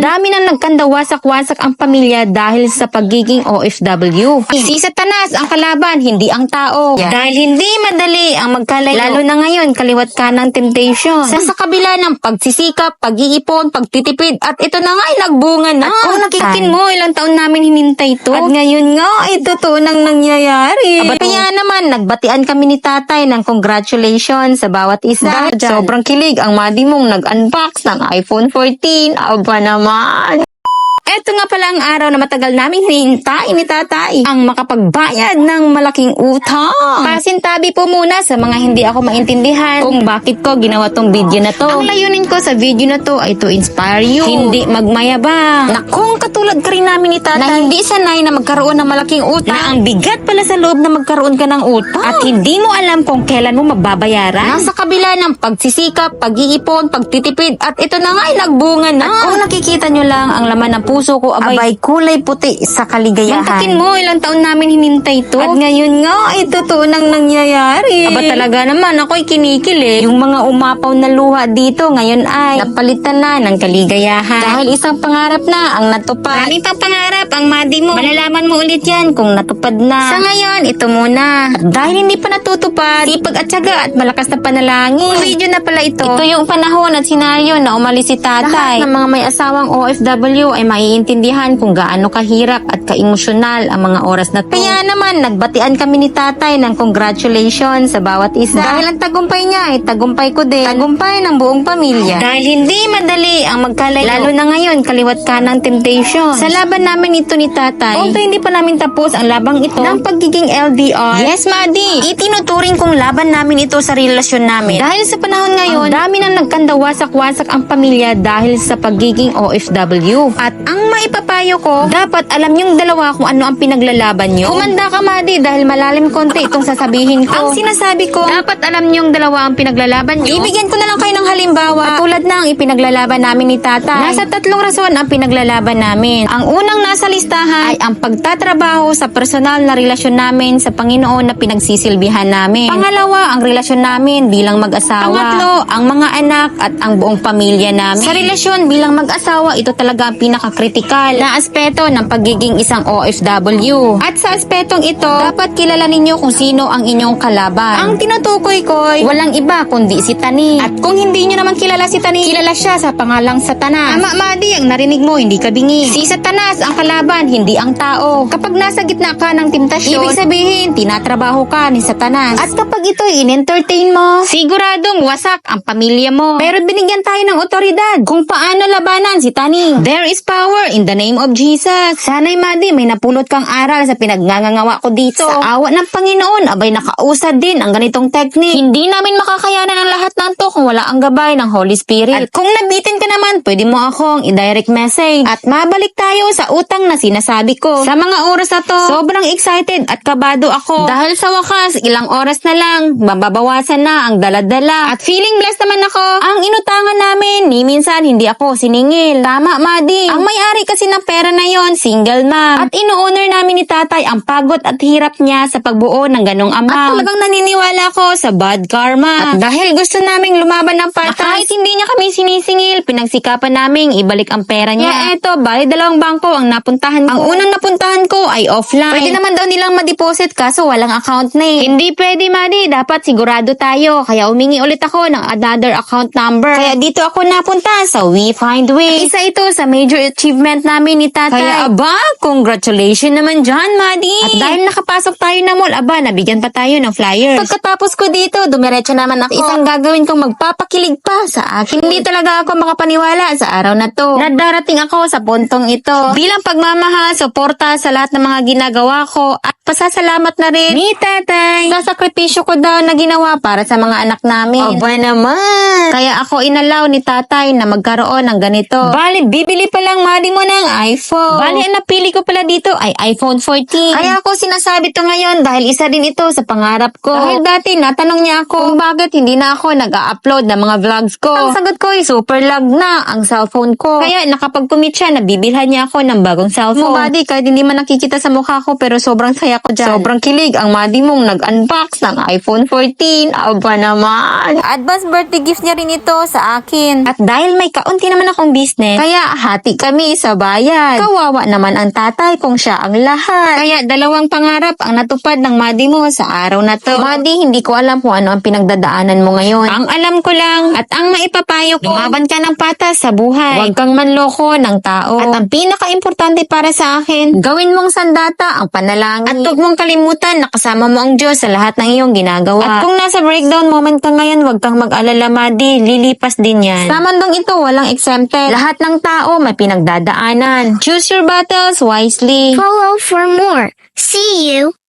Dami nang nagkandawasak-wasak ang pamilya dahil sa pagiging OFW. Si Satanas ang kalaban, hindi ang tao. Dahil hindi madali ang magkalayo. Lalo na ngayon, kaliwat ka ng temptation. Sa kabila ng pagsisikap, pag-iipon, pagtitipid, at ito na nga ay nagbunga na. At kung nakikin mo, ilang taon namin hinintay to. At ngayon nga ay totoo nang nangyayari. Kaya naman, nagbatian kami ni tatay ng congratulations sa bawat isa. Dahil sobrang kilig ang madi mong nag-unbox ng iPhone 14. Aba naman. Eto nga pala ang araw na matagal namin hinihintay ni tatay, ang makapagbayad ng malaking utang. Pasintabi po muna sa mga hindi ako maintindihan kung bakit ko ginawa tong video na to. Ang layunin ko sa video na to ay to inspire you, hindi magmayabang. Na kung katulad ka rin namin ni tatay na hindi sanay na magkaroon ng malaking utang, na ang bigat pala sa loob na magkaroon ka ng utang at hindi mo alam kung kailan mo mababayaran. Nasa kabila ng pagsisikap, pag-iipon, pagtitipid, at ito na nga ay nagbunga na. At kung nakikita nyo lang ang laman ng puso ko, abay kulay puti sa kaligayahan. Mantakin mo, ilang taon namin hinintay to. At ngayon nga ay totoo nang nangyayari. Aba talaga naman, ako'y kinikili. Yung mga umapaw na luha dito ngayon ay napalitan na ng kaligayahan. Dahil isang pangarap na ang natupad. Maraming pang pangarap ang madi mo. Malalaman mo ulit yan kung natupad na. Sa ngayon, ito muna. At dahil hindi pa natutupad, sipag at syaga at malakas na panalangin. Video na pala ito. Ito yung panahon at senaryo na umalis si tatay. Lahat ng mga may asawang OFW ay maiintindihan kung gaano kahirap at kaemosyonal ang mga oras na to. Kaya naman, nagbatian kami ni tatay ng congratulations sa bawat isa. Dahil ang tagumpay niya ay tagumpay ko din. Tagumpay ng buong pamilya. Dahil hindi madali ang magkalayo. Lalo na ngayon, kaliwat ka ng temptation. Sa laban namin ito ni tatay, although hindi pa namin tapos ang labang ito ng pagiging LDR. Yes, Madi! Itinuturing kong laban namin ito sa relasyon namin. Dahil sa panahon ngayon, dami nang nagkandawasak-wasak ang pamilya dahil sa pagiging OFW. At ang maipapayo ko, dapat alam yung dalawa kung ano ang pinaglalaban nyo. Kumanda ka, Madi, dahil malalim konti itong sasabihin ko. Ang sinasabi ko, dapat alam yung dalawa ang pinaglalaban nyo. Ibigyan ko na lang kayo ng halimbawa. Tulad na ang ipinaglalaban namin ni tatay. Nasa 3 rason ang pinaglalaban namin. Ang unang nasa listahan ay ang pagtatrabaho sa personal na relasyon namin sa Panginoon na pinagsisilbihan namin. Pangalawa, ang relasyon namin bilang mag-asawa. Pangatlo, ang mga anak at ang buong pamilya namin. Sa relasyon bilang mag-asawa, ito talaga ang pinakakritikal na aspeto ng pagiging isang OFW. At sa aspetong ito, dapat kilala ninyo kung sino ang inyong kalaban. Ang tinutukoy ko, walang iba kundi si Tani. At kung hindi nyo naman kilala si Tani, kilala siya sa pangalang Satanas. Ama, Madi, ang narinig mo, hindi ka bingi. Si Satanas ang kalaban, hindi ang tao. Kapag nasa gitna ka ng temptasyon, ibig sabihin, tinatrabaho ka ni Satanas. At kapag ito'y in-entertain mo, siguradong wasak ang pamilya mo. Pero binigyan tayo ng otoridad kung paano labanan si Tani. There is power in the name of Jesus. Sana'y, Madi, may napulot kang aral sa pinagngangawa ko dito. Sa awa ng Panginoon, abay nakausad din ang ganitong technique. Hindi namin makakayanan ang lahat ng to kung wala ang gabay ng Holy Spirit. At kung nabitin ka naman, pwede mo akong i-direct message. At mabalik tayo sa utang na sinasabi ko. Sa mga oras na to, sobrang excited at kabado ako. Dahil sa wakas, ilang oras na lang, mababawasan na ang daladala. At feeling blessed naman ako. Ang inutangan namin, ni minsan hindi ako siningil. Tama, Madi. Ang may-ari kasi ng pera na yon, single mom. At ino-honor namin ni tatay ang pagod at hirap niya sa pagbuo ng ganong amount. At talagang naniniwala ko sa bad karma. At dahil gusto naming lumaban ng patas, kahit hindi niya kami sinisingil, pinagsikapan naming ibalik ang pera niya. Eto, bali 2 bangko ang napuntahan ko. Ang unang napuntahan ko ay offline. Pwede naman daw nilang ma-deposit kaso walang account name. Hindi pwede, Madi. Dapat sigurado tayo. Kaya umingi ulit ako ng another account number. Kaya dito ako napunta sa We Find Way. Isa ito sa major achievement namin ni tatay. Kaya aba, congratulations naman dyan, Madi. At dahil nakapasok tayo na mall, aba, nabigyan pa tayo ng flyers. Pagkatapos ko dito, dumiretso naman ako. Isang gagawin kong magpapakilig pa sa akin. Hindi talaga ako makapaniwala sa araw na to. Nadarating ako sa puntong ito. Bilang pagmamahal, suporta sa lahat ng mga ginagawa ko at pasasalamat na rin ni tatay sa sakripisyo ko daw na ginawa para sa mga anak namin. Aba naman. Kaya ako inalaw ni tatay na magkaroon ng ganito. Bali, bibili pa lang, Madi, Madi mo ng iPhone. Bali, ang napili ko pala dito ay iPhone 14. Kaya ako sinasabi to ngayon dahil isa din ito sa pangarap ko. Dahil dati natanong niya ako kung bakit hindi na ako nag-upload ng mga vlogs ko. Ang sagot ko ay super lag na ang cellphone ko. Kaya nakapag-commit siya na bibilhan niya ako ng bagong cellphone. Madi, kahit hindi man nakikita sa mukha ko pero sobrang saya ko dyan. Sobrang kilig ang Madi mong nag-unbox ng iPhone 14. Aba naman. Advance birthday gift niya rin ito sa akin. At dahil may kaunti naman akong business, kaya hati kami sa bayad. Kawawa naman ang tatay kung siya ang lahat. Kaya dalawang pangarap ang natupad ng Madi mo sa araw na to. Madi, hindi ko alam kung ano ang pinagdadaanan mo ngayon. Ang alam ko lang at ang maipapayo ko, lumaban ka ng patas sa buhay. Huwag kang manloko ng tao. At ang pinaka-importante para sa akin, gawin mong sandata ang panalangin. At huwag mong kalimutan na kasama mo ang Diyos sa lahat ng iyong ginagawa. At kung nasa breakdown moment ka ngayon, huwag kang mag-alala, Madi. Lilipas din yan. Sa mundong ito, walang exempted. Lahat ng tao may pinagdadaanan. Choose your battles wisely. Follow for more. See you